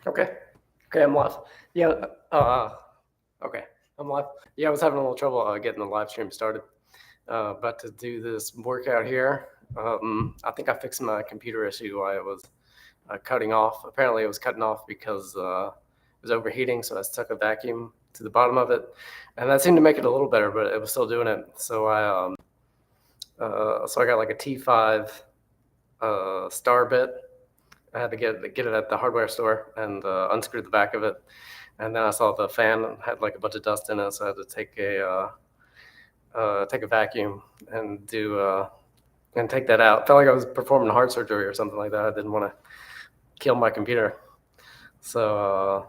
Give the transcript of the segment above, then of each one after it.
Okay. Okay, I'm live. Yeah. Okay, I'm live. Yeah, I was having a little trouble getting the live stream started. About to do this workout here. I think I fixed my computer issue while it was cutting off. Apparently, it was cutting off because it was overheating, so I stuck a vacuum to the bottom of it, and that seemed to make it a little better, but it was still doing it. So I got like a T5 star bit. I had to get it at the hardware store and unscrew the back of it. And then I saw the fan had like a bunch of dust in it, so I had to take a vacuum and do and take that out. Felt like I was performing heart surgery or something like that. I didn't want to kill my computer, so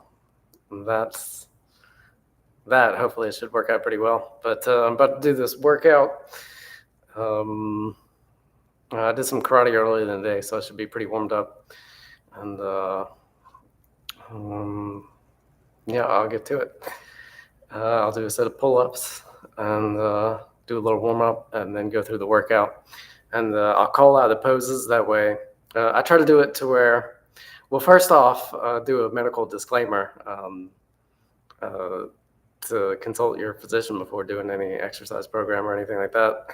that's that. Hopefully, it should work out pretty well. But I'm about to do this workout. Um, I did some karate earlier in the day, so I should be pretty warmed up. And um, yeah, I'll get to it. I'll do a set of pull-ups and do a little warm-up and then go through the workout. And I'll call out the poses that way. I try to do it to where, well, first off, do a medical disclaimer uh, to consult your physician before doing any exercise program or anything like that.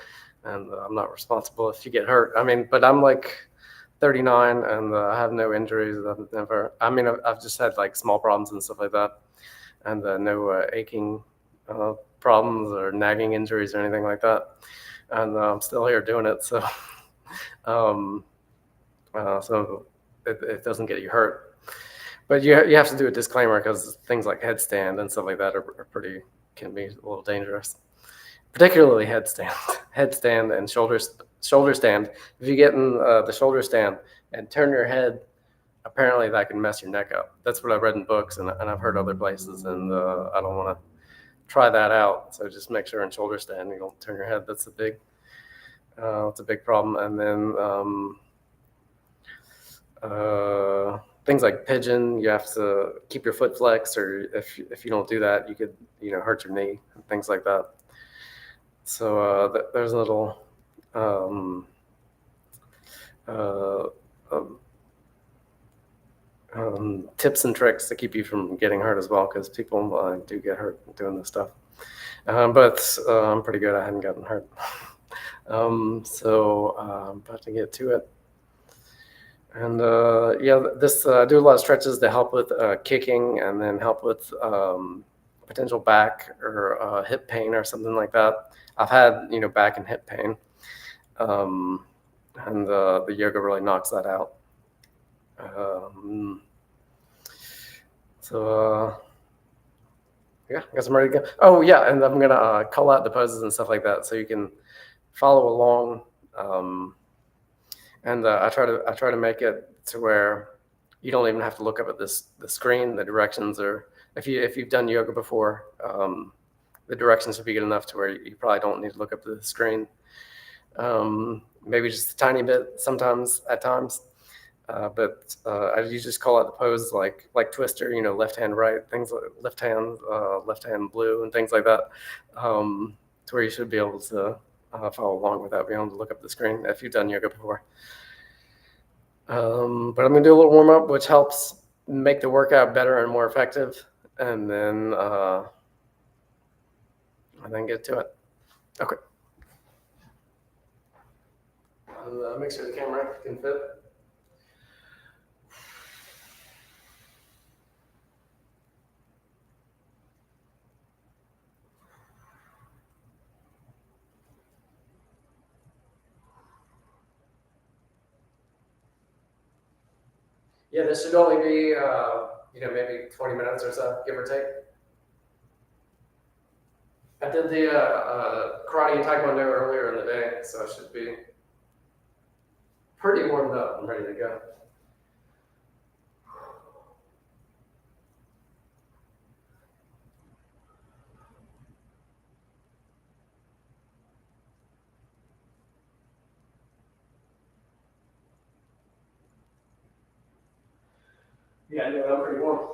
And I'm not responsible if you get hurt. I mean, but I'm like 39 and I have no injuries. I've just had like small problems and stuff like that, and no aching problems or nagging injuries or anything like that. And I'm still here doing it, so um, so it doesn't get you hurt. But you have to do a disclaimer because things like headstand and stuff like that are pretty can be a little dangerous, particularly headstand, headstand and shoulder stand. If you get in the shoulder stand and turn your head, apparently that can mess your neck up. That's what I've read in books and I've heard other places, and I don't want to try that out. So just make sure in shoulder stand you don't turn your head. That's a big problem. And then things like pigeon, you have to keep your foot flexed, or if you don't do that, you could hurt your knee and things like that. So there's a little uh, um, tips and tricks to keep you from getting hurt as well, because people do get hurt doing this stuff. But I'm pretty good. I hadn't gotten hurt. So I'm about to get to it. And I do a lot of stretches to help with kicking, and then help with potential back or hip pain or something like that. I've had back and hip pain, and the yoga really knocks that out. Um, so yeah, I guess I'm ready to go. Oh yeah, and I'm gonna call out the poses and stuff like that, so you can follow along. And I try to make it to where you don't even have to look up at the screen. The directions are, if you've done yoga before, the directions will be good enough to where you probably don't need to look up at the screen. Maybe just a tiny bit sometimes at times. But you just call out the pose like twister, left hand right, things like left hand blue, and things like that, to where you should be able to follow along without being able to look up the screen if you've done yoga before. But I'm gonna do a little warm up, which helps make the workout better and more effective, and then get to it. Okay. Make sure the camera can fit. Yeah, this should only be, maybe 20 minutes or so, give or take. I did the karate and taekwondo earlier in the day, so I should be pretty warmed up and ready to go. Yeah, I know, I'm pretty warm.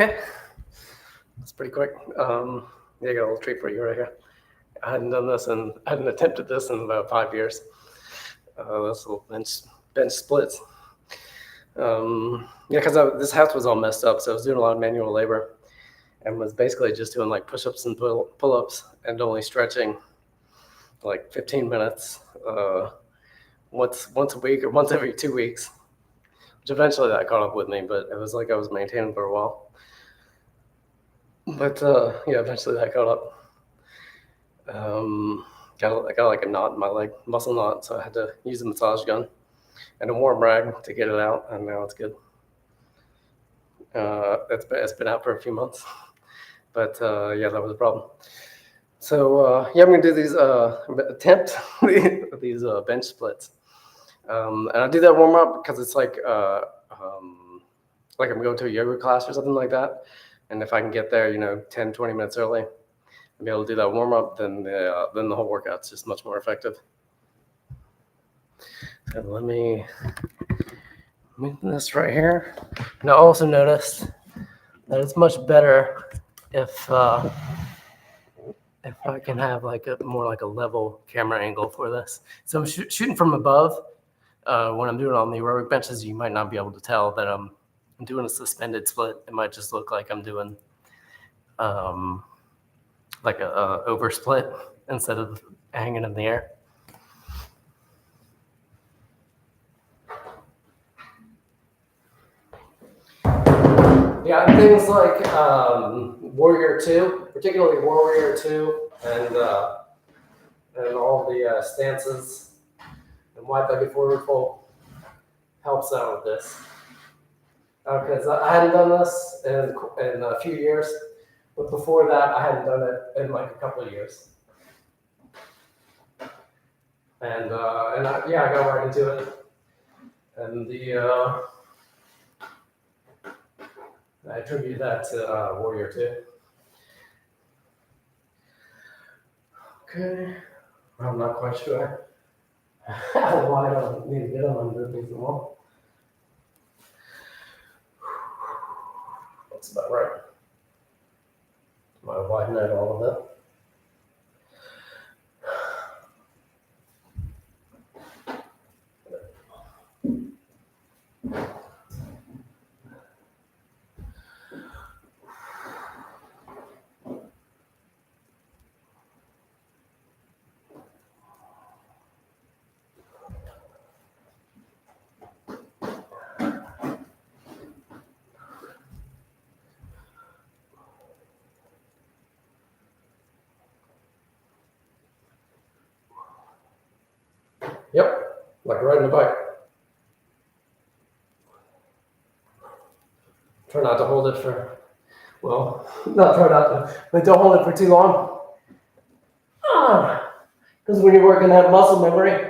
Okay, that's pretty quick. Yeah, I got a little treat for you right here. I hadn't done this and I hadn't attempted this in about 5 years. This little bench splits. Yeah, because this house was all messed up, so I was doing a lot of manual labor and was basically just doing like push-ups and pull-ups and only stretching like 15 minutes once a week or once every 2 weeks. Which eventually that caught up with me, but it was like I was maintaining for a while. But yeah, eventually that caught up. I got like a knot in my leg, muscle knot, so I had to use a massage gun and a warm rag to get it out, and now it's good. It's been out for a few months, but yeah, that was a problem. So yeah, I'm gonna do these attempt these bench splits, and I do that warm up because it's like I'm going to a yoga class or something like that. And if I can get there, 10, 20 minutes early and be able to do that warm up, then the whole workout's just much more effective. So let me move this right here. And I also noticed that it's much better if I can have like more like a level camera angle for this. So I'm shooting from above. When I'm doing it on the aerobic benches, you might not be able to tell that I'm doing a suspended split. It might just look like I'm doing like a over split instead of hanging in the air. Yeah, things like Warrior 2, particularly Warrior 2, and all the stances and wide-legged forward fold helps out with this. Because I hadn't done this in a few years, but before that, I hadn't done it in like a couple of years. And yeah, I got right into it. And I attribute that to Warrior 2. Okay, I'm not quite sure how wide I need to get them under these wall. That's about right. I widen out all of that. Yep, like riding a bike. Try not to hold it for, well, not try not to, but don't hold it for too long. Because when you're working that muscle memory,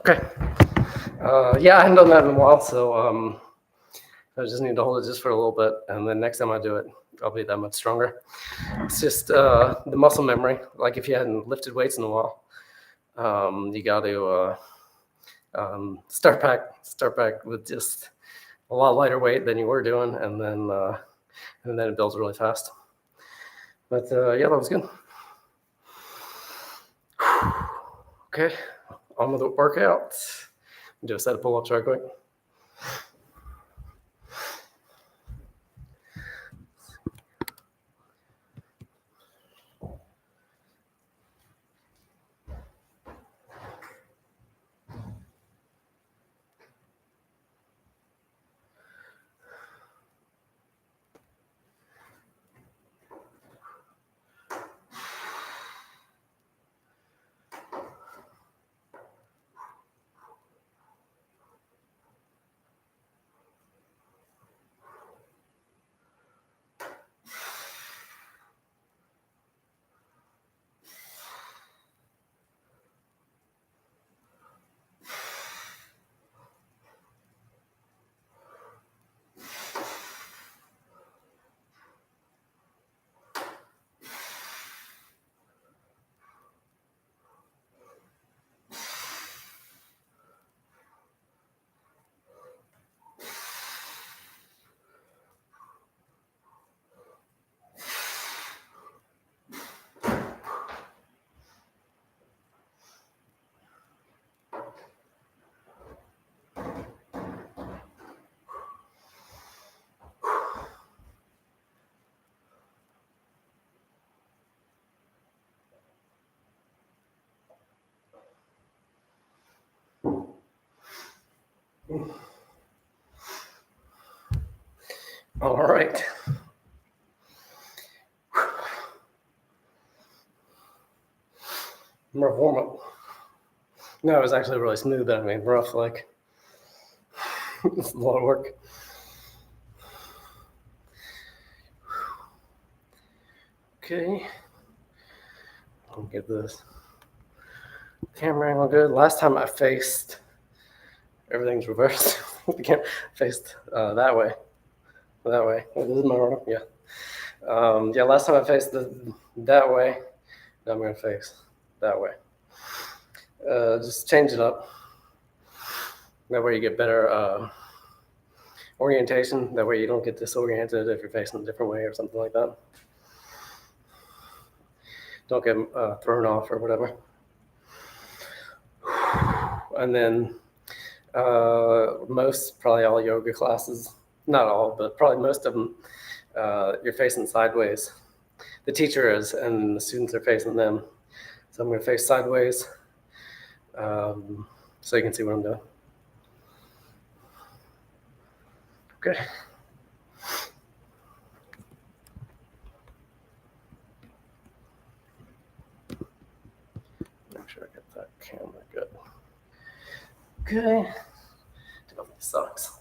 okay. Yeah, I haven't done that in a while, so I just need to hold it just for a little bit, and then next time I do it, I'll be that much stronger. It's just the muscle memory. Like if you hadn't lifted weights in a while, you got to start back with just a lot lighter weight than you were doing, and then it builds really fast. But yeah, that was good. Okay, on with the workout. Do a set of pull-ups right quick. All right. More warm up. No, it was actually really smooth. I mean, rough, like, it's a lot of work. Okay. I'll get this camera angle good. Last time I faced, everything's reversed. The camera faced that way. That way. This is my arm. Yeah. Yeah, last time I faced that way. Now I'm going to face that way. Just change it up. That way you get better orientation. That way you don't get disoriented if you're facing a different way or something like that. Don't get thrown off or whatever. And then most, probably all yoga classes, not all, but probably most of them, you're facing sideways. The teacher is, and the students are facing them. So I'm going to face sideways so you can see what I'm doing. Okay. Make sure I get that camera good. Okay. Take off these socks.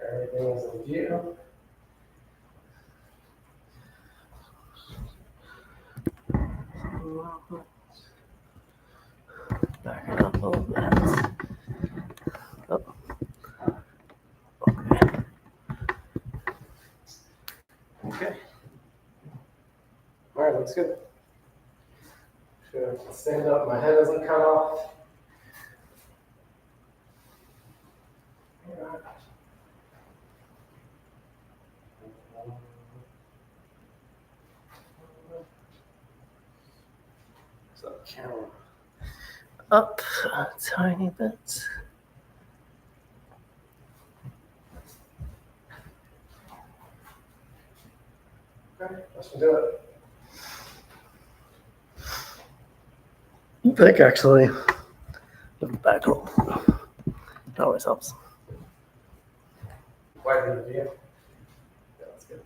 Everything is in view. Back it up a little bit. Oh. Okay. Okay. All right, looks good. Should I stand up? My head doesn't cut off. So camera up a tiny bit. Okay, let's do it. I think actually the back hold. That always helps. Widen the view. Yeah, that's good.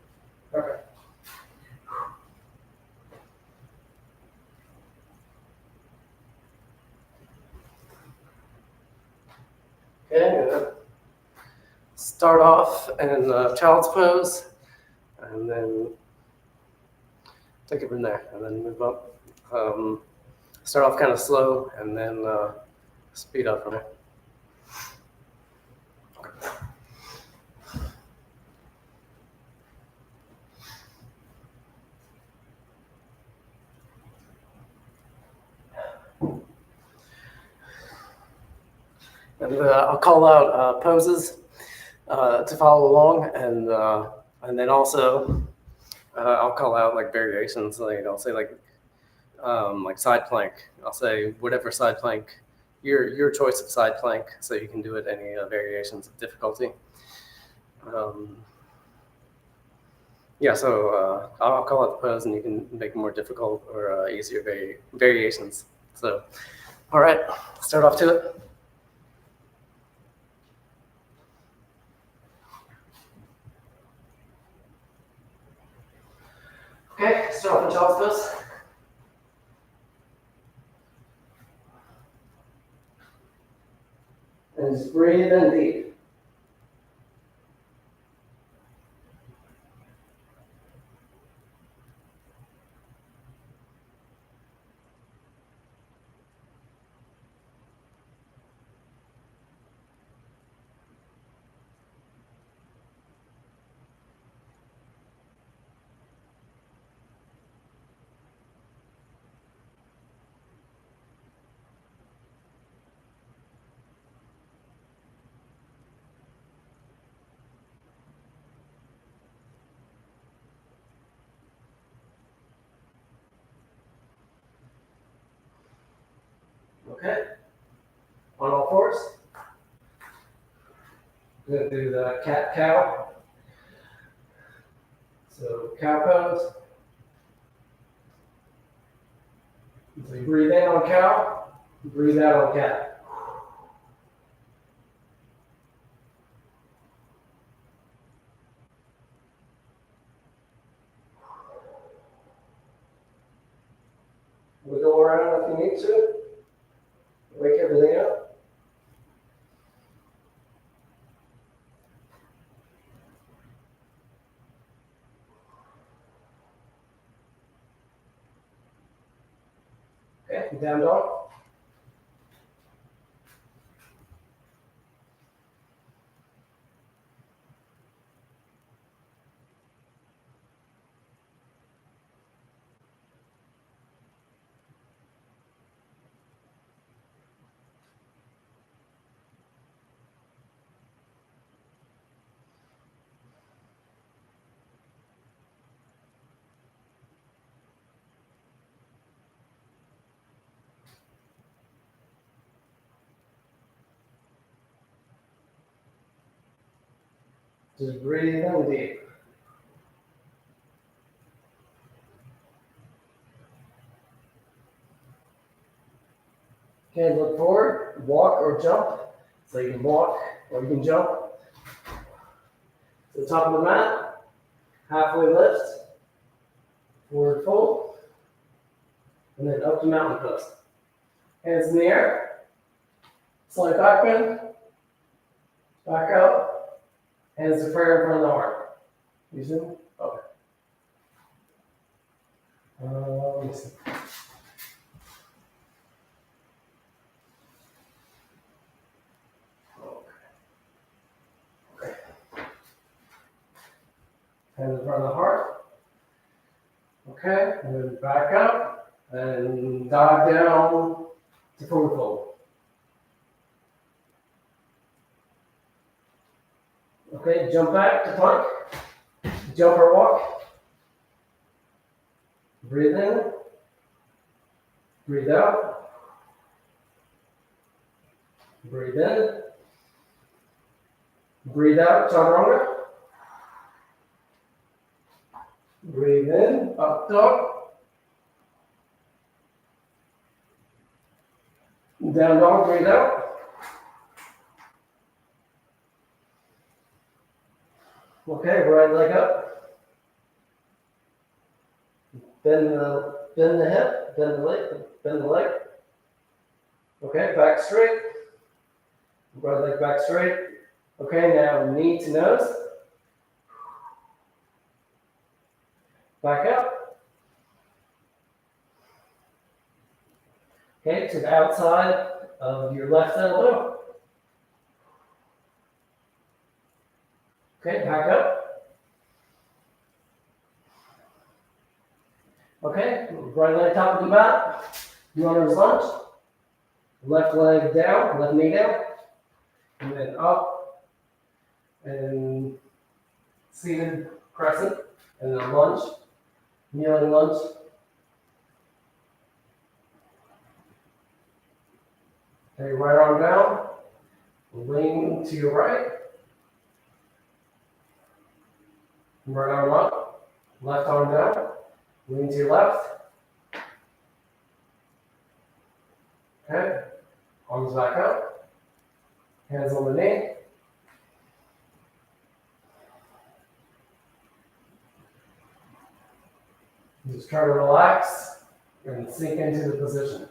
Okay. Okay, start off in child's pose, and then take it from there, and then move up. Start off kind of slow, and then speed up from there. And I'll call out poses to follow along, and then also I'll call out like variations. Like I'll say like side plank. I'll say whatever side plank, your choice of side plank, so you can do it any variations of difficulty. Yeah, so I'll call out the pose, and you can make more difficult or easier variations. So, all right, start off to it. Okay, start off in child's pose. And just breathe in deep. Okay. On all fours. Gonna do the cat cow. So cow pose. So you breathe in on cow, breathe out on cat. Wiggle around if you need to. Wake everything up. Okay, down dog. Just breathe in deep. Okay, look forward, walk or jump. So you can walk or you can jump to the top of the mat, halfway lift, forward fold, and then up to mountain pose. Hands in the air, slight back bend, back up, hands to prayer in front of the heart. You zoom? Okay. Let me see. Okay. Hands in front of the heart. Okay, and then back up and dive down to forward fold. Okay, jump back to plank. Jump or walk. Breathe in. Breathe out. Breathe in. Breathe out, chaturanga. Breathe in, up dog. Down dog, breathe out. Okay, right leg up. Bend the hip, bend the leg. Okay, back straight. Right leg back straight. Okay, now knee to nose. Back up. Okay, to the outside of your left elbow. Okay, back up. Okay, right leg top of the mat. Runner's lunge. Left leg down, left knee down. And then up. And seated crescent. And then lunge. Kneeling lunge. Okay, right arm down. Lean to your right. Right arm up. Left arm down. Lean to your left. Okay. Arms back up. Hands on the knee. Just try to relax and sink into the position.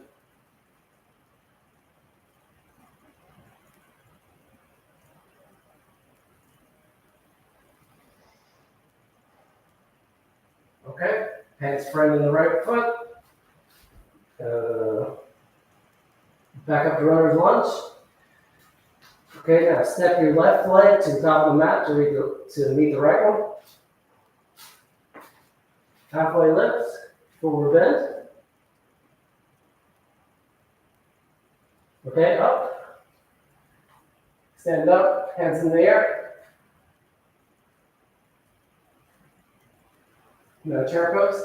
Okay, hands framing the right foot. Back up to runner's lunge. Okay, now step your left leg to the top of the mat to meet the right one. Halfway lift, forward bend. Okay, up. Stand up, hands in the air. Now chair pose.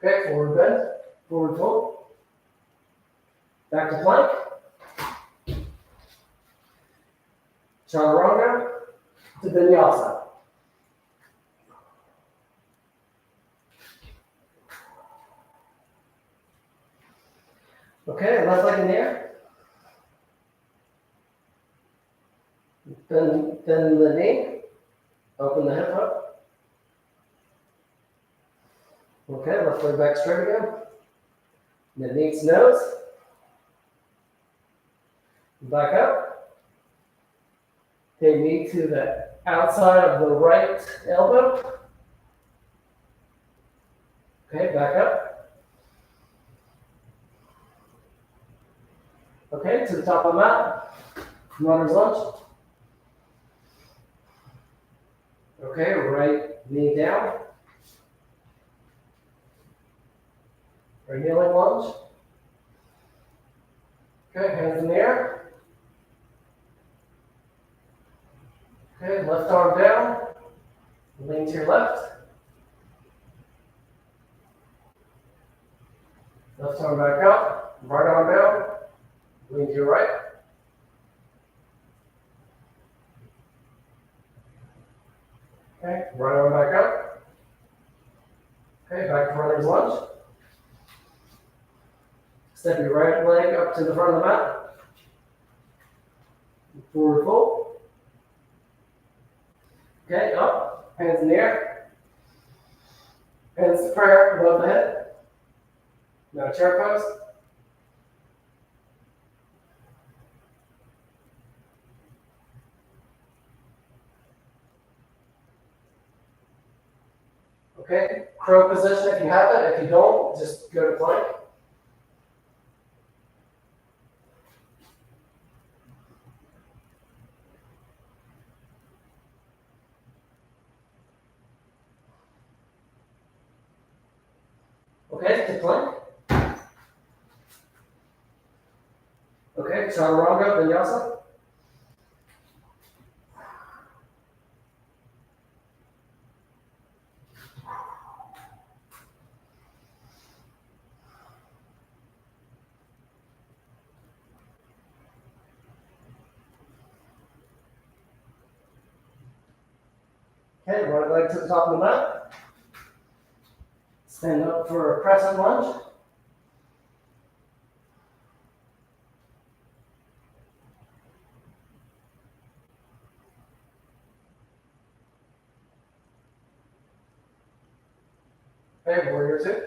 Okay, forward bend, forward fold. Back to plank. Chaturanga to vinyasa. Okay, left leg in the air. Bend the knee. Open the hip up. Okay, left leg back straight again. The knee to nose. Back up. Okay, knee to the outside of the right elbow. Okay, back up. Okay, to the top of the mat. Runner's lunge. Okay, right knee down. Right kneeling lunge. Okay, hands in the air. Okay, left arm down. Lean to your left. Left arm back up. Right arm down. Lean to your right. Okay, right arm back up. Okay, back to runner's lunge. Step your right leg up to the front of the mat. Forward fold. Okay, up. Hands in the air. Hands to prayer above the head. Now chair pose. Okay, crow position if you have it. If you don't, just go to plank. Okay, to plank. Okay, chaturanga, vinyasa. Okay, right leg to the top of the mat. Stand up for a crescent lunge. Okay, warrior two.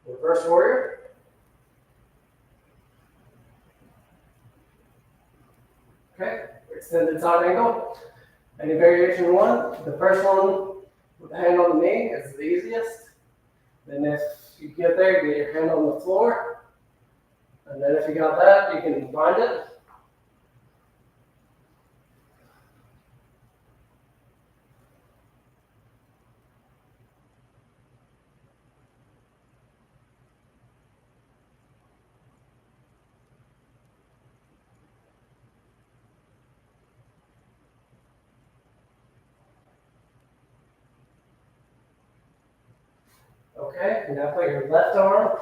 Reverse warrior. Okay, extended side angle. Any variation you want. The first one with the hand on the knee is the easiest. Then if you get there, get your hand on the floor. And then if you got that, you can bind it. Okay, now put your left arm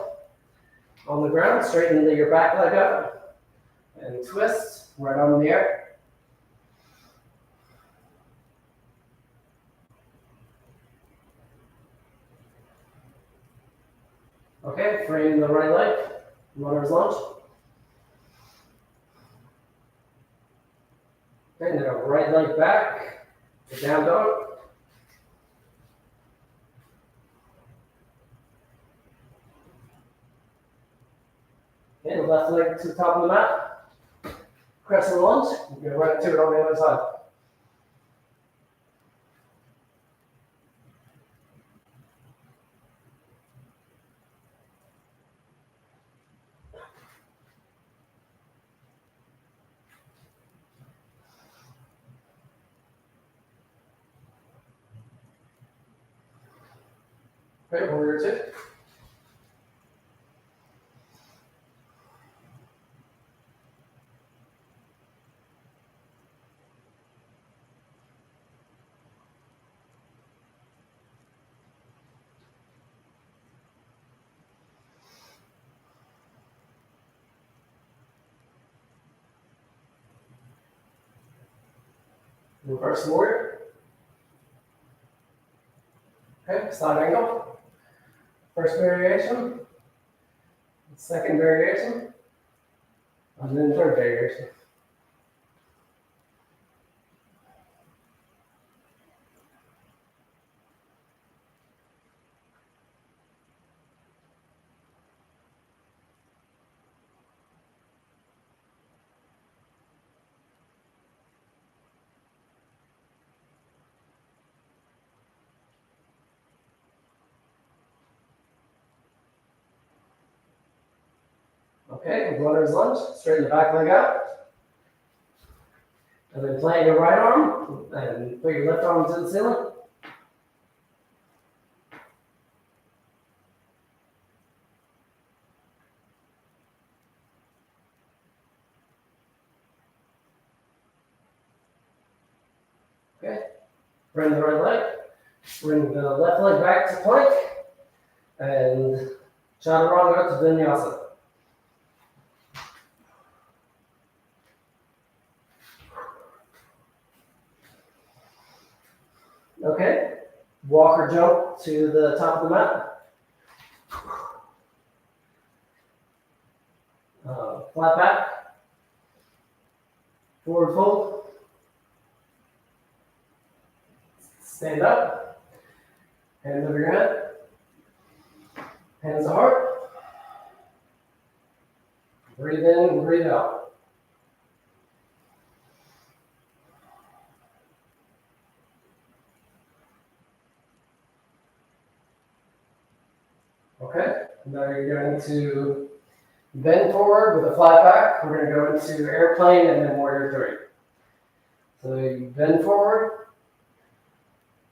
on the ground, straighten your back leg up, and twist, right arm in the air. Okay, frame the right leg, runner's lunge. Okay, now right leg back, to down dog. Okay, left leg to the top of the mat. Crescent lunge. You go right to it on the other side. Okay, warrior two. Reverse warrior. Okay, side angle. First variation, second variation, and then third variation. Okay, runner's lunge, straighten the back leg out. And then plant your right arm and put your left arm to the ceiling. Okay, bring the right leg, bring the left leg back to plank, and chaturanga to vinyasa. Okay, walk or jump to the top of the mat. Flat back, forward fold, stand up, hands over your head, hands to heart, breathe in, breathe out. Okay, now you're going to bend forward with a flat back. We're going to go into airplane and then warrior three. So you bend forward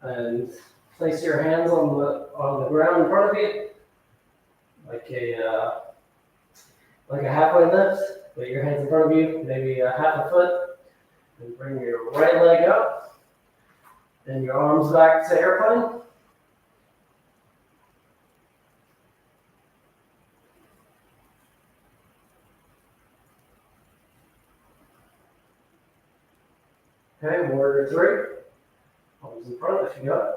and place your hands on the ground in front of you, like a halfway lift. Put your hands in front of you, maybe a half a foot, and bring your right leg up, and your arms back to airplane. Okay, warrior three. Arms in front if you got it.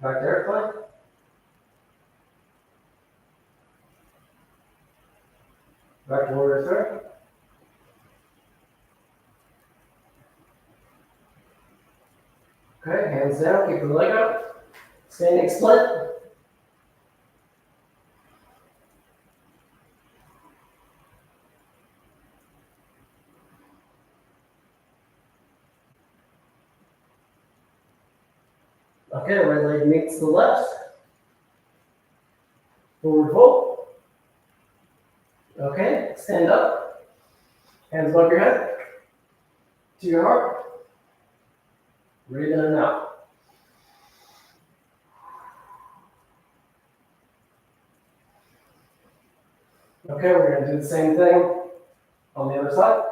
Back to airplane. Back to warrior three. Okay, hands down, keep the leg up. Standing split. Okay, right leg meets the left. Forward fold. Okay, stand up. Hands above your head. To your heart. Breathe in and out. Okay, we're going to do the same thing on the other side.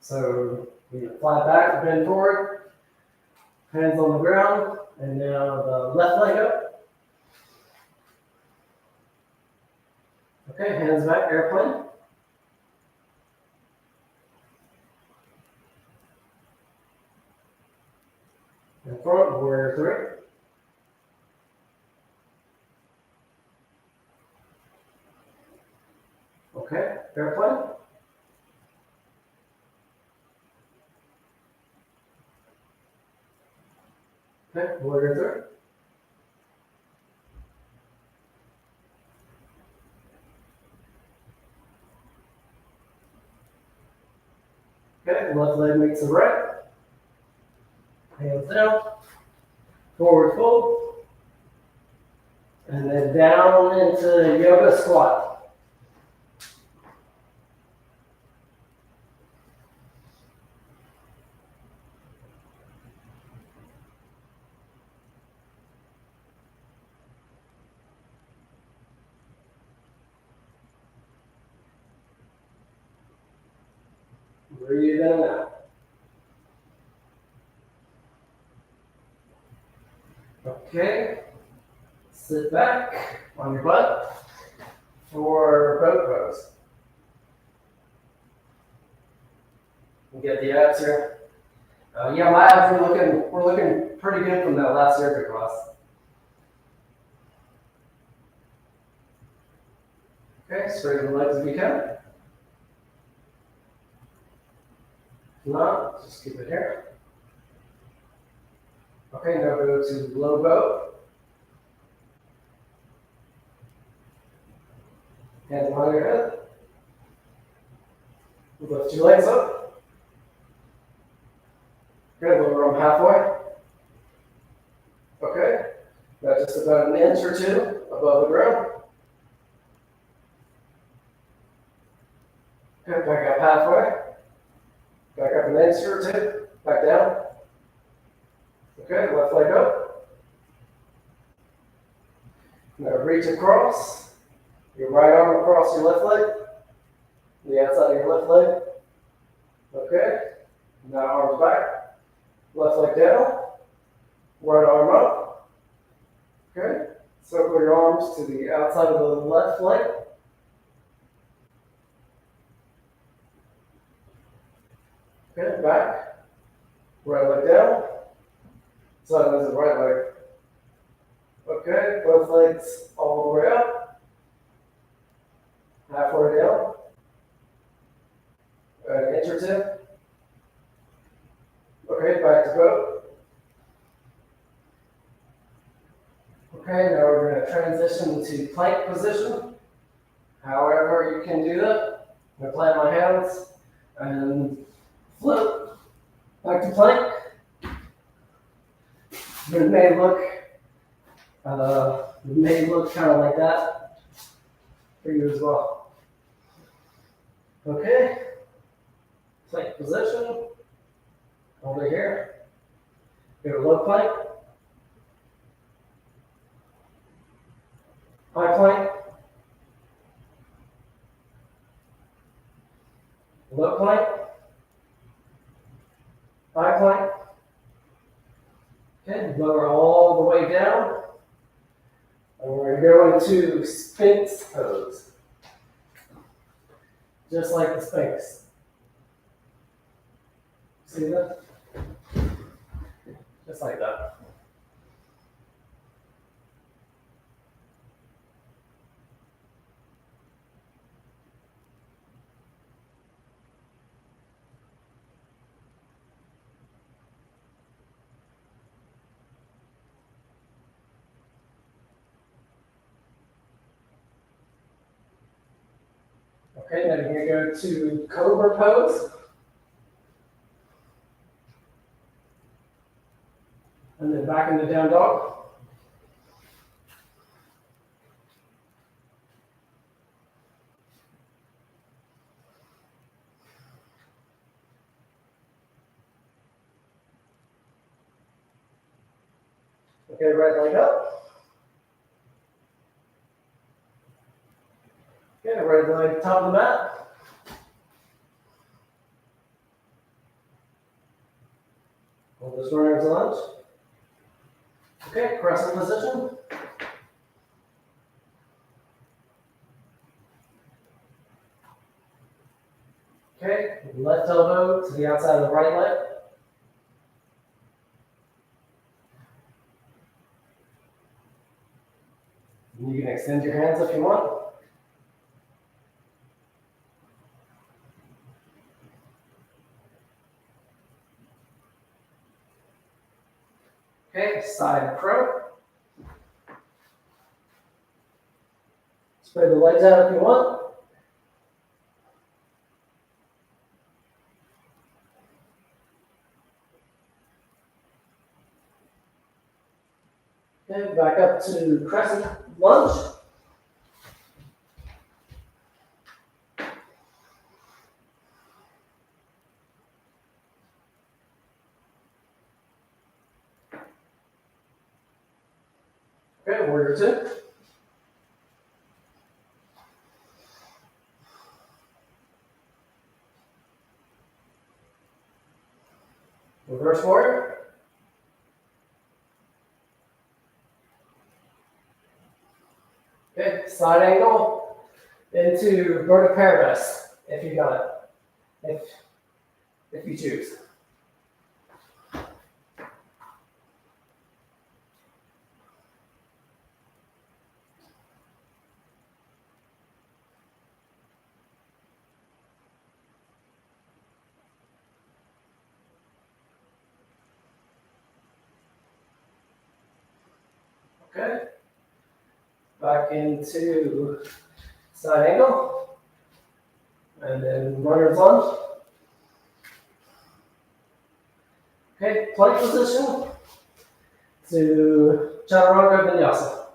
So we flat back, bend forward, hands on the ground, and now the left leg up. Okay, hands back, airplane. In front, warrior three. Okay, airplane. Okay, warrior three. Okay, left leg meets the right. Hands down. Forward fold. And then down into yoga squat. Breathe in and out. Okay. Sit back on your butt for boat pose. You get the abs here. Yeah, my abs we're looking pretty good from that last yoga class. Okay, straighten the legs if you can. If not, just keep it here. Okay, now go to low boat. Hands behind your head. Lift your legs up. Good, lower them halfway. Okay, now just about an inch or two above the ground. Okay, back up halfway. Back up an inch or two. Back down. Okay, left leg up. Now reach across. Your right arm across your left leg. The outside of your left leg. Okay. Now arms back. Left leg down. Right arm up. Okay. Circle your arms to the outside of the left leg. Okay, back. Right leg down. Sideways the right leg. Okay, both legs all the way up. Halfway down. An inch or two. Okay, back to boat. Okay, now we're going to transition to plank position. However you can do that. I'm going to plant my hands and float back to plank. It may look kind of like that for you as well. Okay, plank position. Over here. Go to low plank. High plank. Low plank. High plank. Okay, lower all the way down. And we're going to go into Sphinx pose. Just like the Sphinx. See that? Just like that. Okay, now you're going to go to Cobra pose. And then back into down dog. Okay, right leg up. Okay, right leg top of the mat. Hold this runner's lunge. Okay, crescent position. Okay, left elbow to the outside of the right leg. You can extend your hands if you want. Okay, side crow. Spread the legs out if you want. Okay, back up to crescent lunge. Okay, warrior two. Reverse forward. Okay, side angle into bird of paradise, if you got it, if you choose. Okay, back into side angle, and then runner's lunge. Okay, plank position to chaturanga vinyasa.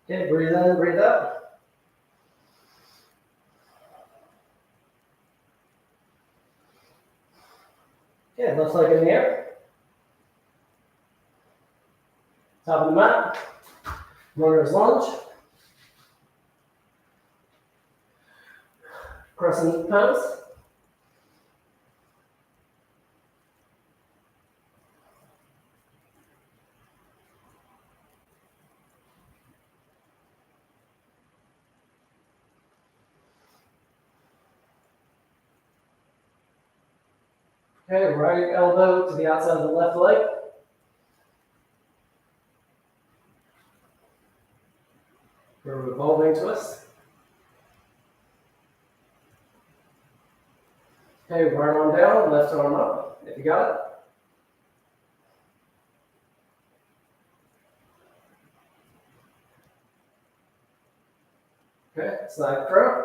Okay, breathe in, breathe out. Okay, left leg in the air. Top of the mat. Runner's lunge. Crescent pose. Okay, right elbow to the outside of the left leg. For a revolving twist. Okay, right arm down, left arm up, if you got it. Okay, side crow.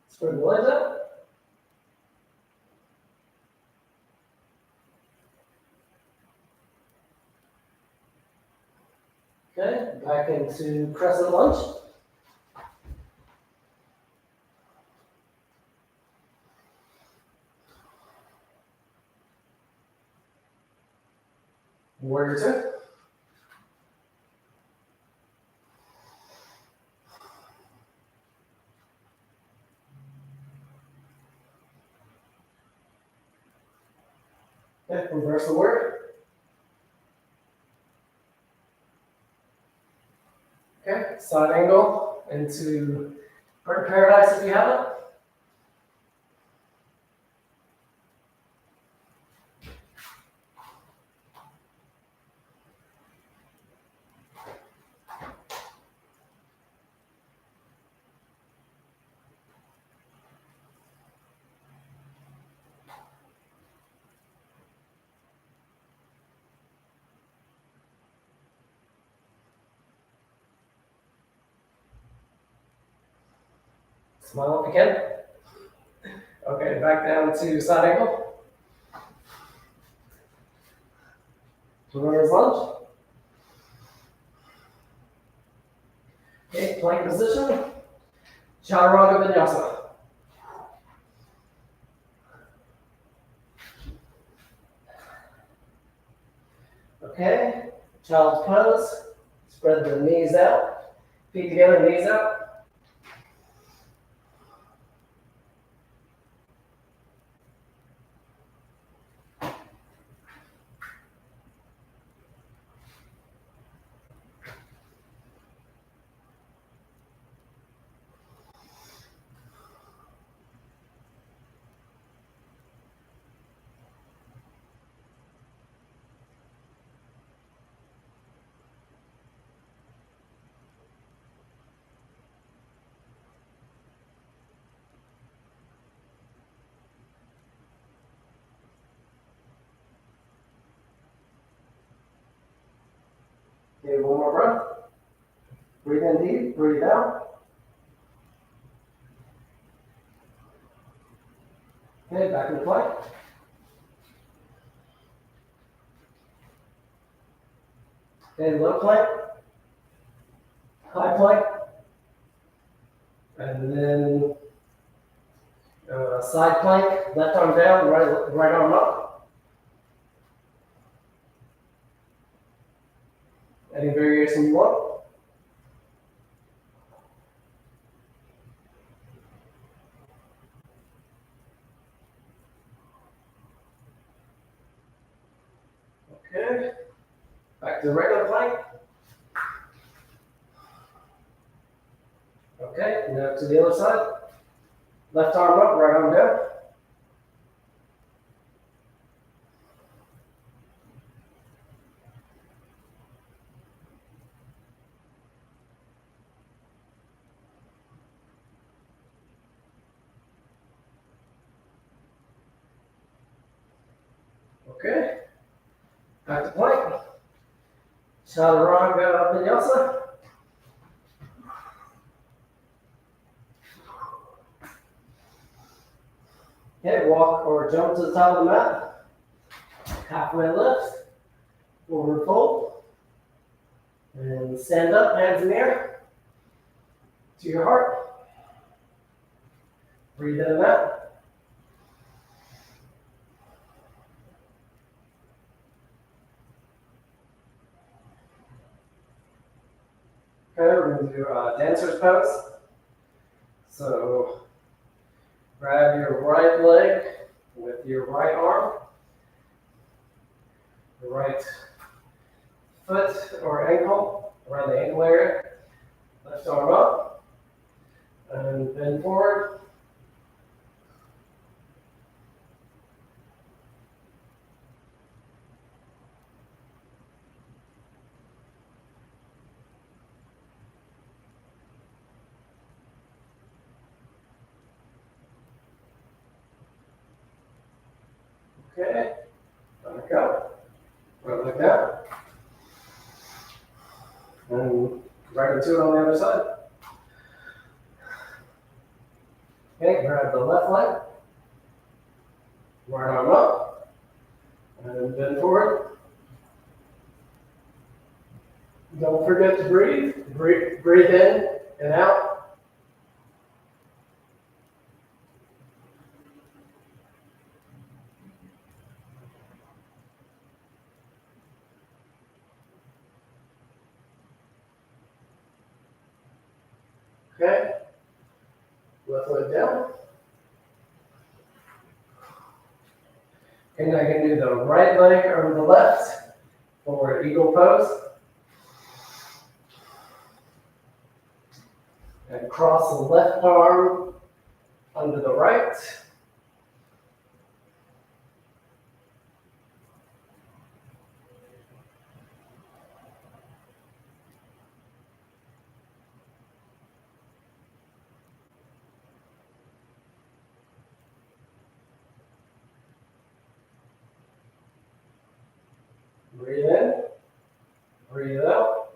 Spread the legs out. Okay, back into crescent lunge. Warrior two. Okay, reverse the warrior. Okay, side angle into bird of paradise if you have it. Smile if you can. Okay, back down to side angle. Runner's lunge. Okay, plank position. Chaturanga vinyasa. Okay, child's pose. Spread the knees out. Feet together, knees out. Okay, one more breath. Breathe in deep, breathe out. Okay, back into plank. Okay, low plank, high plank, and then side plank, left arm down, right arm up. Any variation you want? Okay. Back to the regular plank. Okay, now to the other side. Left arm up, right arm down. Okay. Back to plank. Chaturanga vinyasa. Okay, walk or jump to the top of the mat. Halfway lift. Forward fold. And stand up, hands in the air. To your heart. Breathe in and out. Okay, we're going to do a dancer's pose. So grab your right leg with your right arm, the right foot or ankle around the ankle area. Left arm up and bend forward. Okay, back up, right like that. And right into it on the other side. Okay, grab the left leg, right arm up, and bend forward. Don't forget to breathe. Breathe in and out. Okay, left leg down. And I can do the right leg over the left for eagle pose. And cross the left arm under the right. Breathe in, breathe out.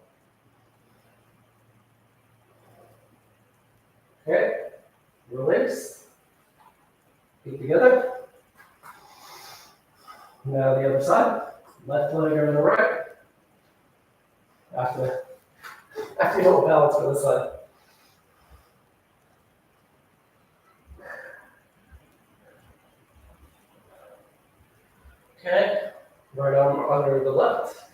Okay, release. Feet together. Now the other side. Left leg over the right. After you hold balance for this side. Okay, right arm under the left.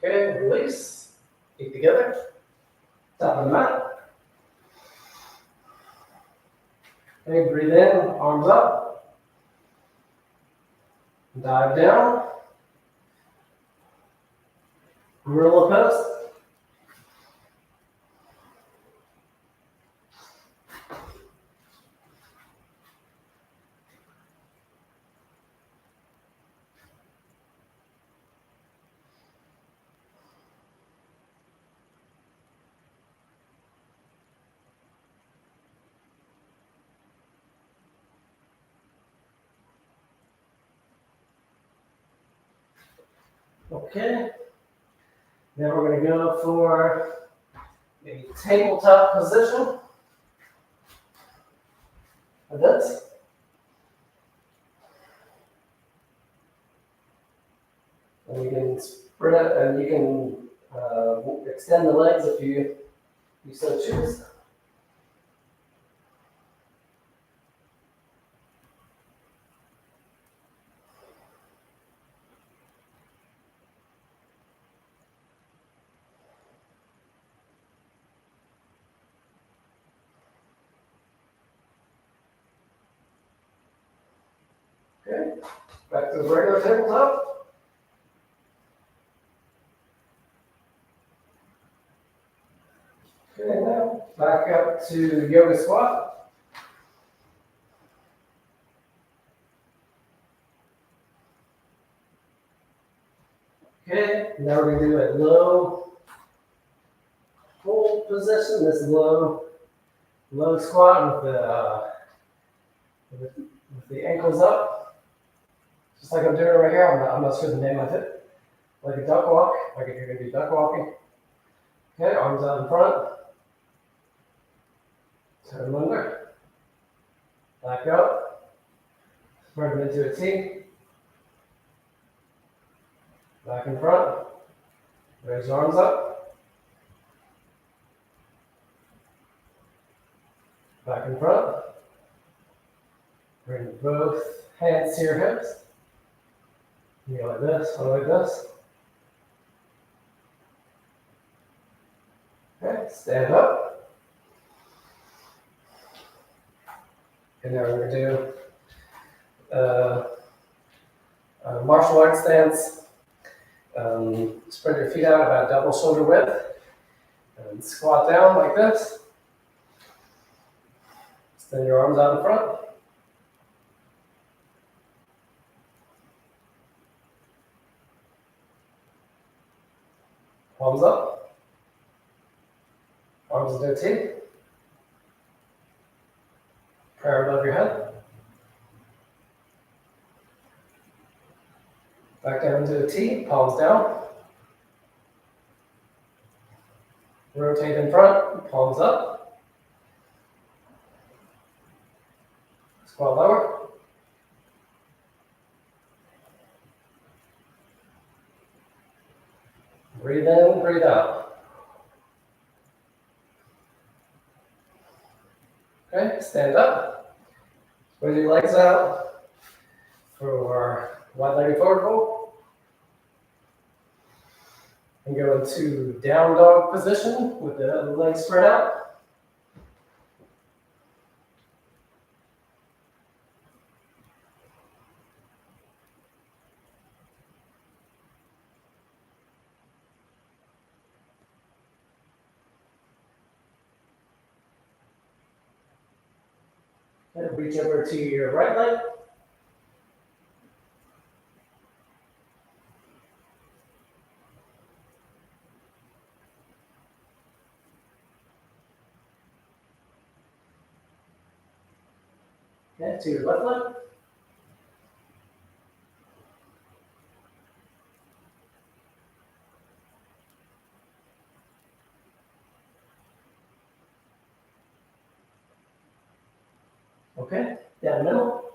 Okay, release. Feet together. Top of the mat. Okay, breathe in, arms up. Dive down. Gorilla pose. Okay. Now we're going to go for maybe tabletop position like this. And you can spread it, and you can extend the legs if you so choose. Okay, back to the regular tabletop. Okay, now back up to yoga squat. Okay, now we're going to do a low hold position. This low squat with the ankles up, just like I'm doing right here. I'm not sure the name of it. Like a duck walk, like if you're going to be duck walking. Okay, arms out in front. Turn them under. Back up. Spread them into a T. Back in front. Raise your arms up. Back in front. Bring both hands to your hips. You go like this, or like this. Okay, stand up. And now we're going to do a martial arts stance. Spread your feet out about double shoulder width. And squat down like this. Extend your arms out in front. Palms up. Arms into a T. Prayer above your head. Back down into a T, palms down. Rotate in front, palms up. Squat lower. Breathe in, breathe out. Okay, stand up. Spread your legs out for wide-legged forward fold. And go into down dog position with the legs spread out. And reach over to your right leg. Okay, to your left leg. Okay, down the middle.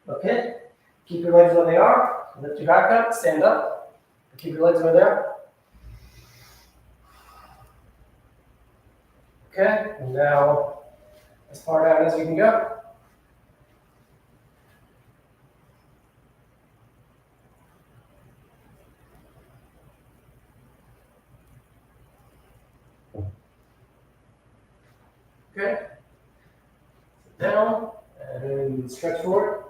Okay, keep your legs where they are. Lift your back up, stand up. Keep your legs where they are. Okay, and now as far down as you can go. Okay, down and stretch forward.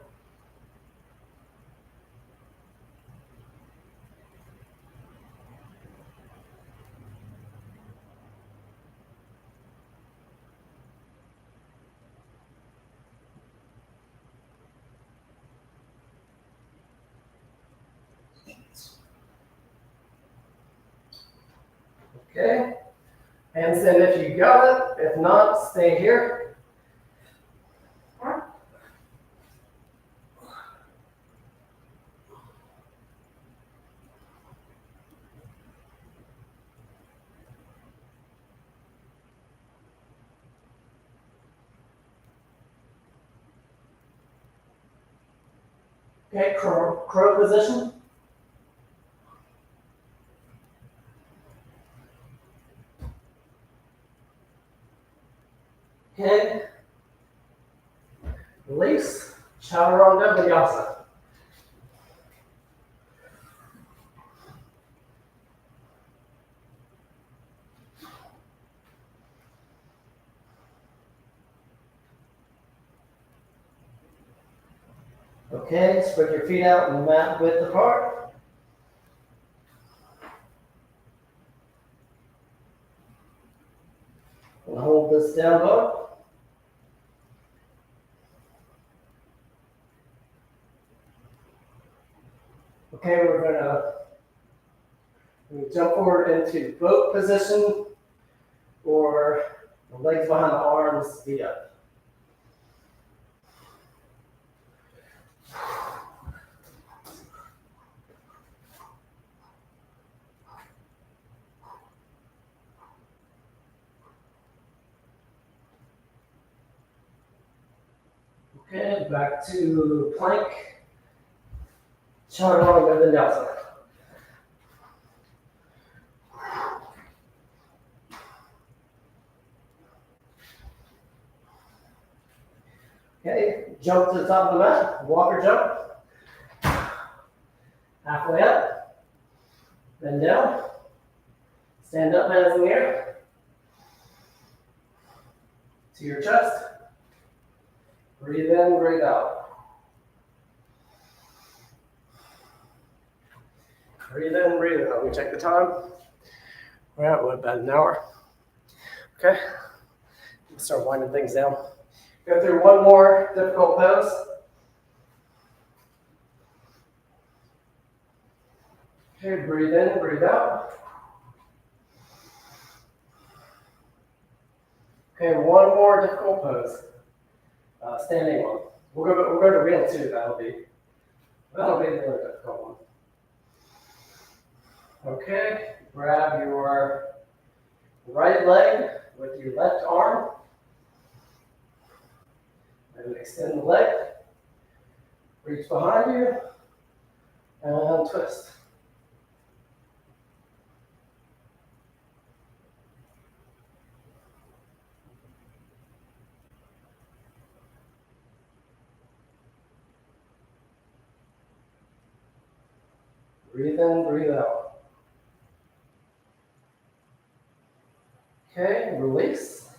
Okay, handstand if you got it. If not, stay here. Okay, crow position. Okay. Release. Chaturanga Vinyasa. Okay, spread your feet out and mat width apart. And hold this down dog. Okay, we're gonna jump forward into boat position or the legs behind the arms, feet up. Okay, back to plank. Chaturanga Vinyasa. Okay, jump to the top of the mat, walker jump. Halfway up, then down. Stand up, hands in the air. To your chest. Breathe in, breathe out. Breathe in, breathe out. We check the time. We're at about an hour. Okay, start winding things down. Go through one more difficult pose. Okay, breathe in, breathe out. Okay, one more difficult pose. Standing one. We'll go to real two. That'll be the other difficult one. Okay, grab your right leg with your left arm. And extend the leg. Reach behind you. And twist. Breathe in, breathe out. Okay, release.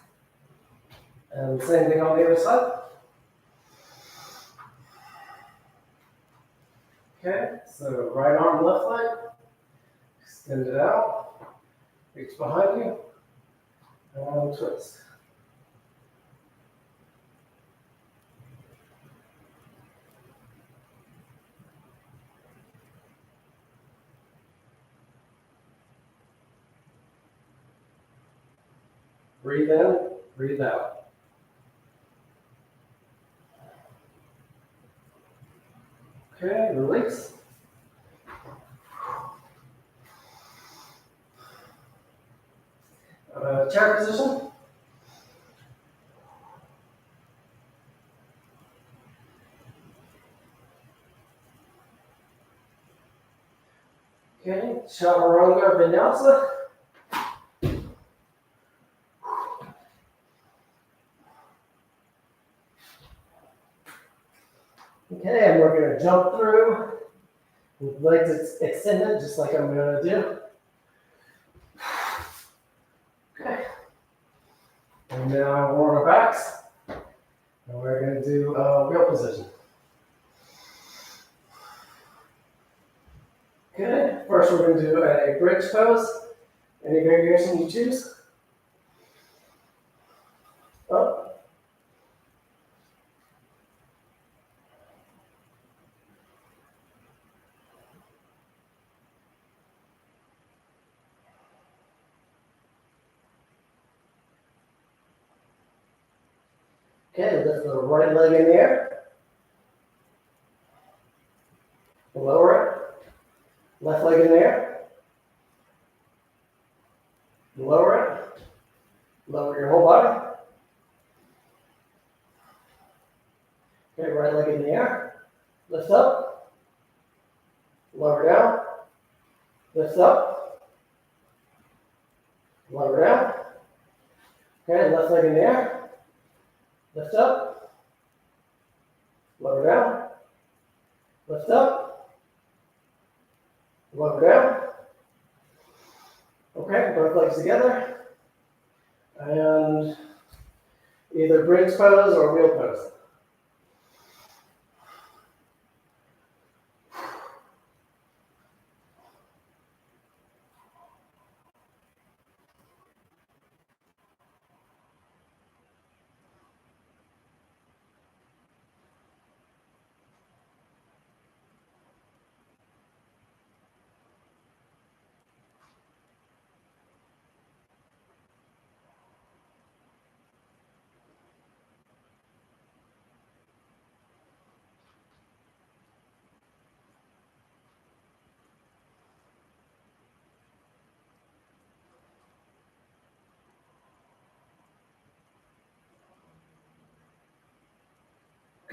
And same thing on the other side. Okay, so right arm, left leg. Extend it out. Reach behind you. And twist. Breathe in, breathe out. Okay, release. Chair position. Okay, Chaturanga Vinyasa. Okay, and we're going to jump through with legs extended, just like I'm going to do. Okay. And now warm our backs. And we're going to do wheel position. Okay, first we're going to do a bridge pose. Any variation you choose. Up. Okay, lift the right leg in the air. Lower it. Left leg in the air. Lower it. Lower your whole body. Okay, right leg in the air. Lift up. Lower down. Lift up. Lower down. Okay, left leg in the air. Lift up. Lower down. Lift up. Lower down. Okay, both legs together. And either bridge pose or wheel pose.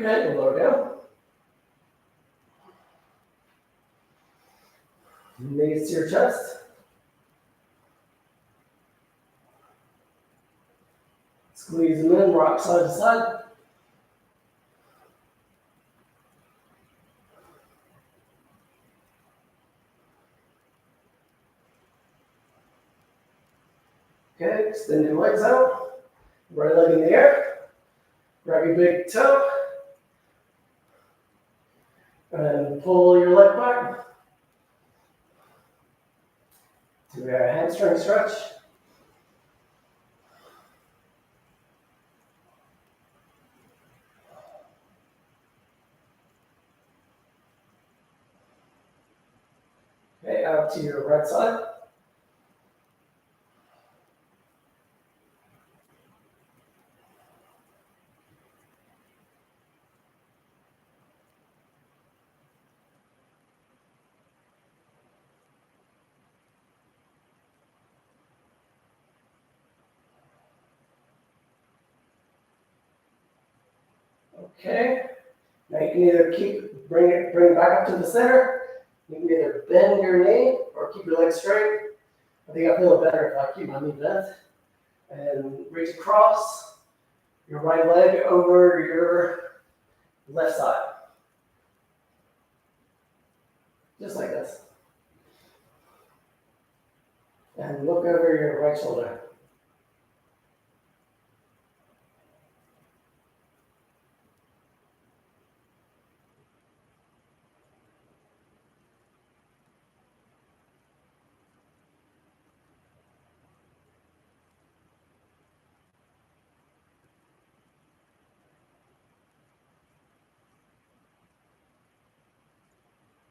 Okay, lower down. Knees to your chest. Squeeze them in, rock side to side. Okay, extend your legs out. Right leg in the air. Grab your big toe. And pull your leg back. Do a hamstring stretch. Okay, out to your right side. Okay. Now you can either bring it back up to the center. You can either bend your knee or keep your legs straight. I think I feel better if I keep my knee bent. And reach across your right leg over your left side. Just like this. And look over your right shoulder.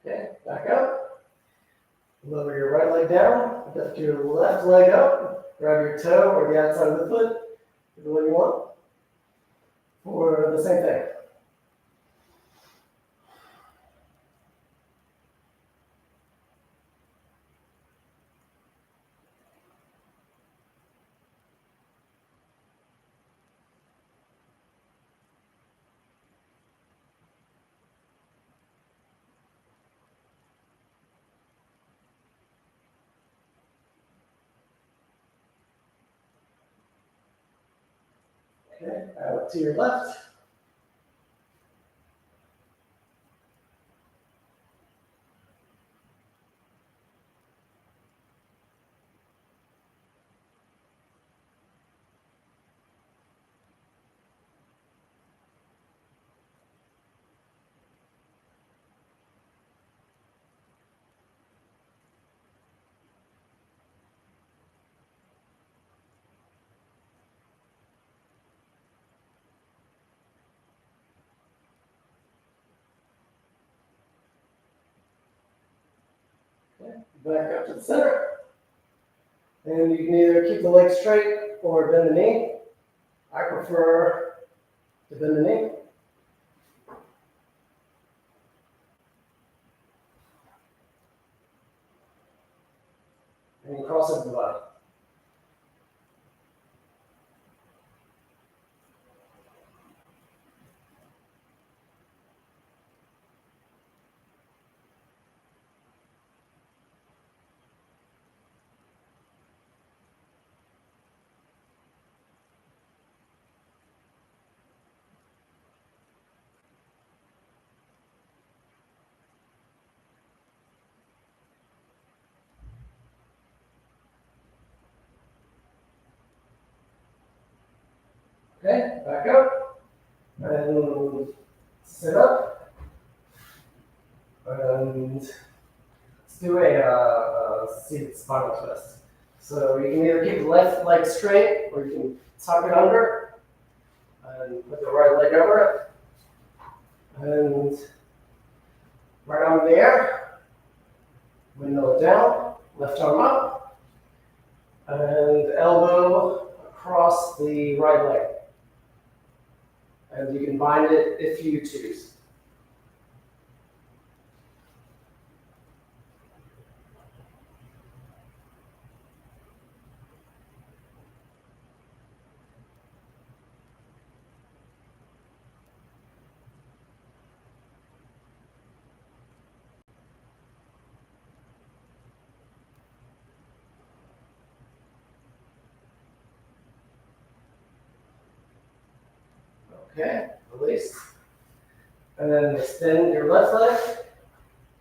Okay, back up. Lower your right leg down. Lift your left leg up. Grab your toe or the outside of the foot, the one you want, for the same thing. Okay, out to your left. Okay, back up to the center. And you can either keep the leg straight or bend the knee. I prefer to bend the knee. And you cross over the body. Okay, back up. And sit up. And let's do a seated spinal twist. So you can either keep the left leg straight, or you can tuck it under and put the right leg over it. And right arm in the air, windmill it down, left arm up, and elbow across the right leg. And you can bind it if you choose. Okay, release. And then extend your left leg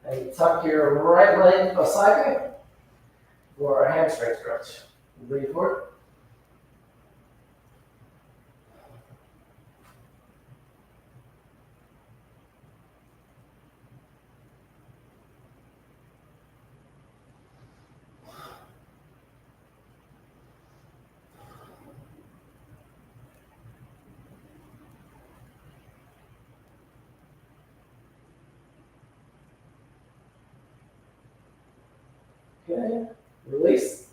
and tuck your right leg beside you for a hamstring stretch. Breathe forward. Okay, release.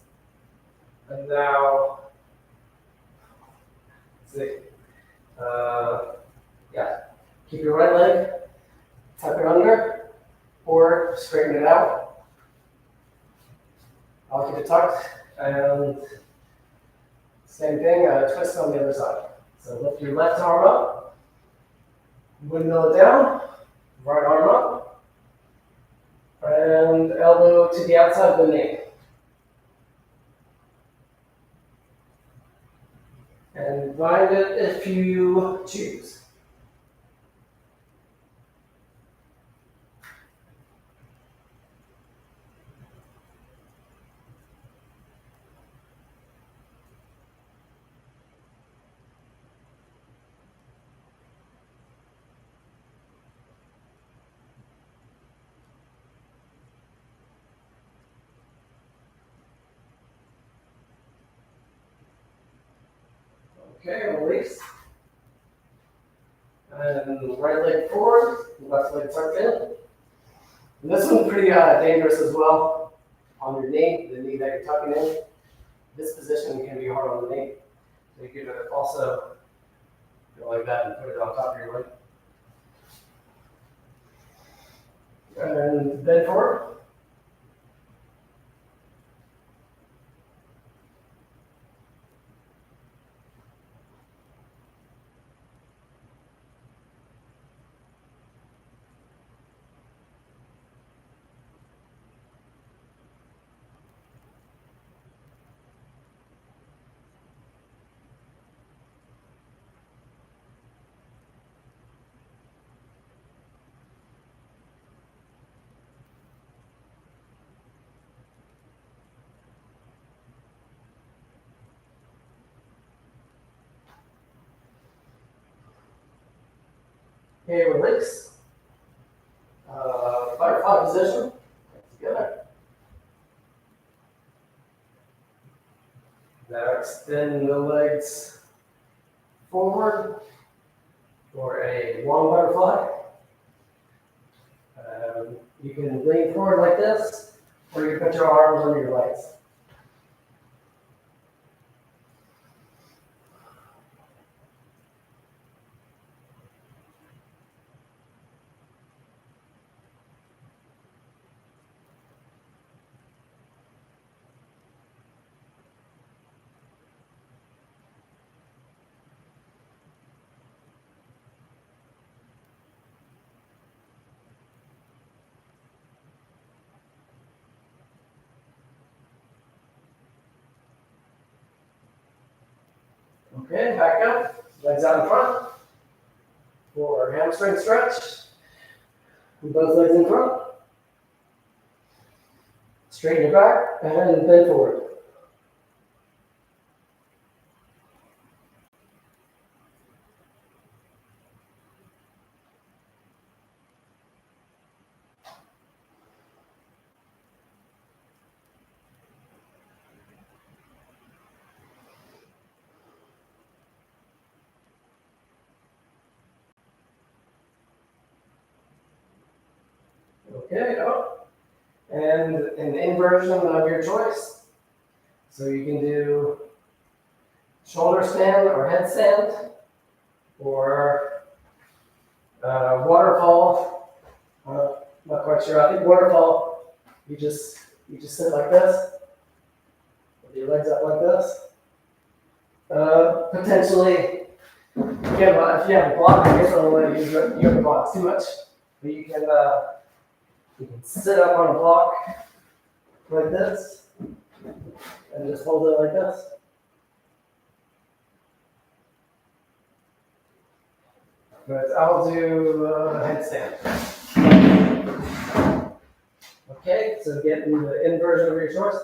And now, let's see. Yeah, keep your right leg, tuck it under, or straighten it out. I'll keep it tucked, and same thing, twist on the other side. So lift your left arm up, windmill it down, right arm up, and elbow to the outside of the knee. And bind it if you choose. Okay, release. And right leg forward, left leg tucked in. And this one's pretty dangerous as well. On your knee, the knee that you're tucking in. This position can be hard on the knee. So you could also go like that and put it on top of your leg. And bend forward. Okay, release. Butterfly position. Together. Now extend the legs forward for a long butterfly. You can lean forward like this, or you put your arms under your legs. Okay, back up, legs out in front for hamstring stretch. Both legs in front. Straighten your back and bend forward. Okay, up. And an inversion of your choice. So you can do shoulder stand or headstand, or waterfall. Not quite sure. I think waterfall. You just sit like this, with your legs up like this. Potentially, if you have a block, I guess I don't want to use your blocks too much, but you can sit up on a block like this and just hold it like this. But I'll do headstand. Okay, so get in the inversion of your shorts.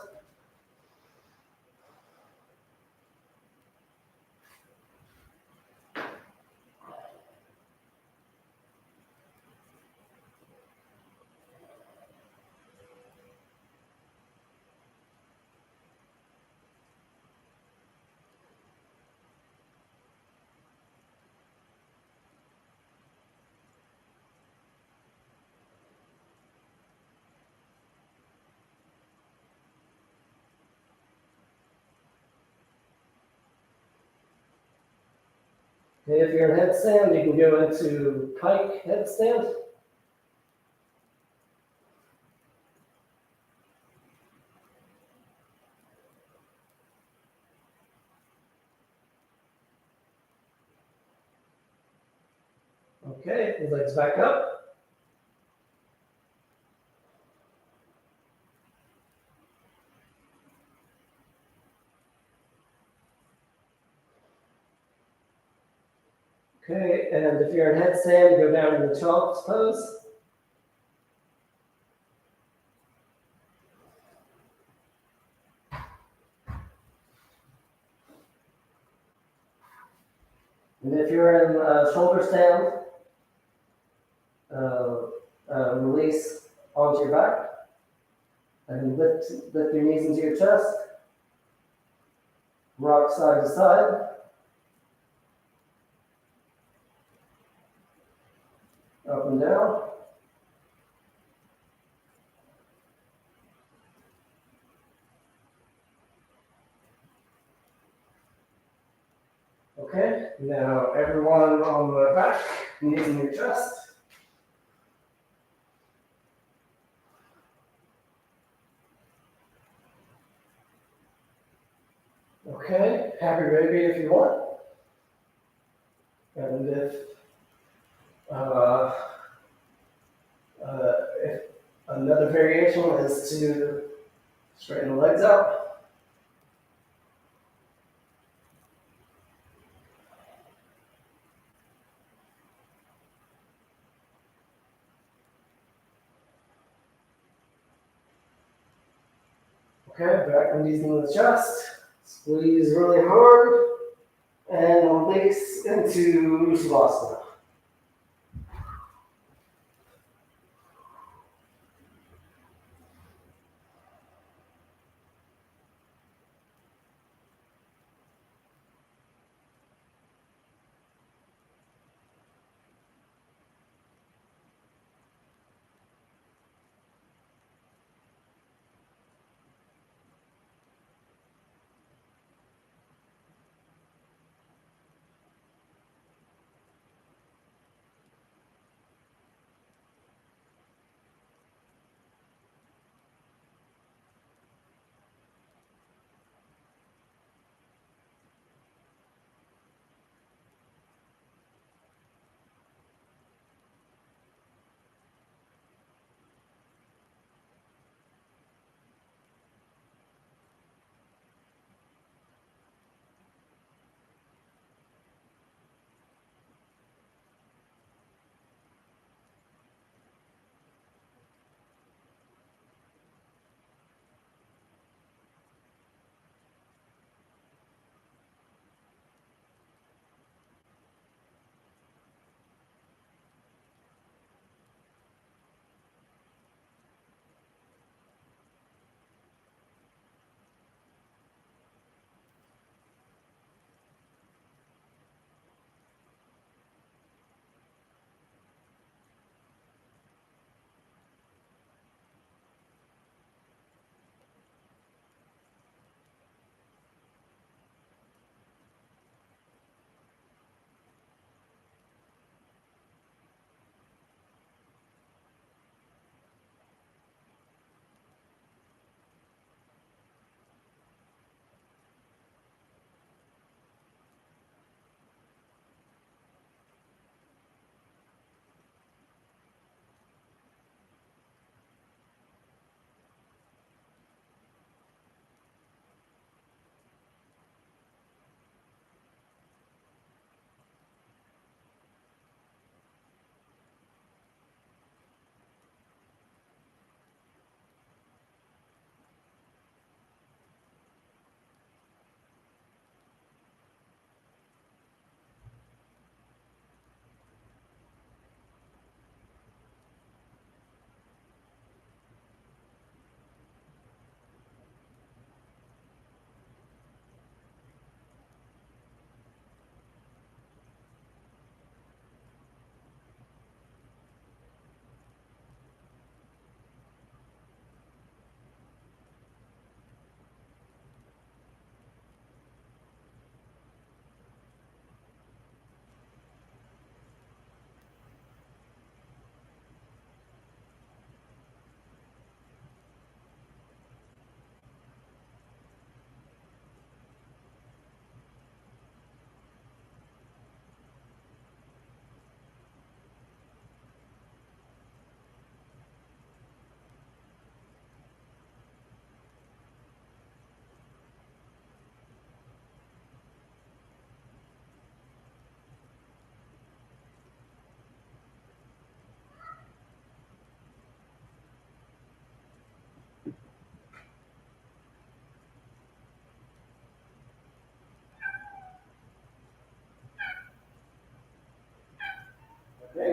Okay, if you're in headstand, you can go into pike headstand. Okay, his legs back up. Okay, and if you're in headstand, go down to the child's pose. And if you're in shoulder stand, release onto your back and lift your knees into your chest. Rock side to side. Up and down. Okay, now everyone on the back, knees in your chest. Okay, happy baby if you want. And if another variation is to straighten the legs out. Okay, back and knees in the chest. Squeeze really hard and release into Savasana.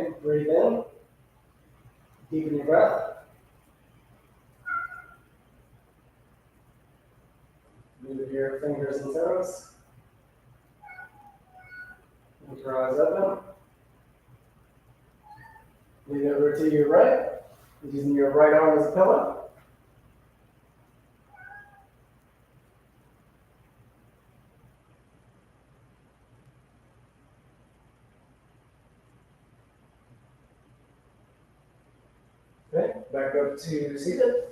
Okay, breathe in. Deepen your breath. Move your fingers and toes. Keep your eyes open. Lean over to your right, using your right arm as a pillow. Okay, back up to seated.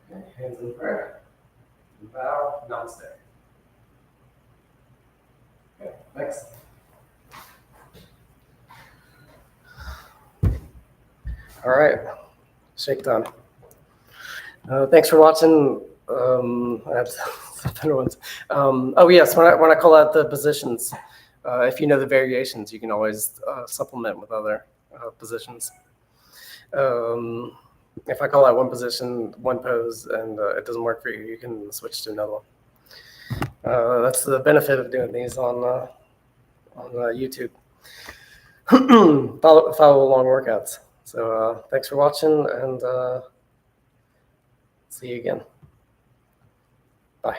Okay, hands in prayer. Bow, namaste. Okay, next. All right, shake time. Thanks for watching. I have some better ones. Oh yes, when I call out the positions, if you know the variations, you can always supplement with other positions. If I call out one position, one pose, and it doesn't work for you, you can switch to another one. That's the benefit of doing these on YouTube. follow along workouts. So thanks for watching, and see you again. Bye.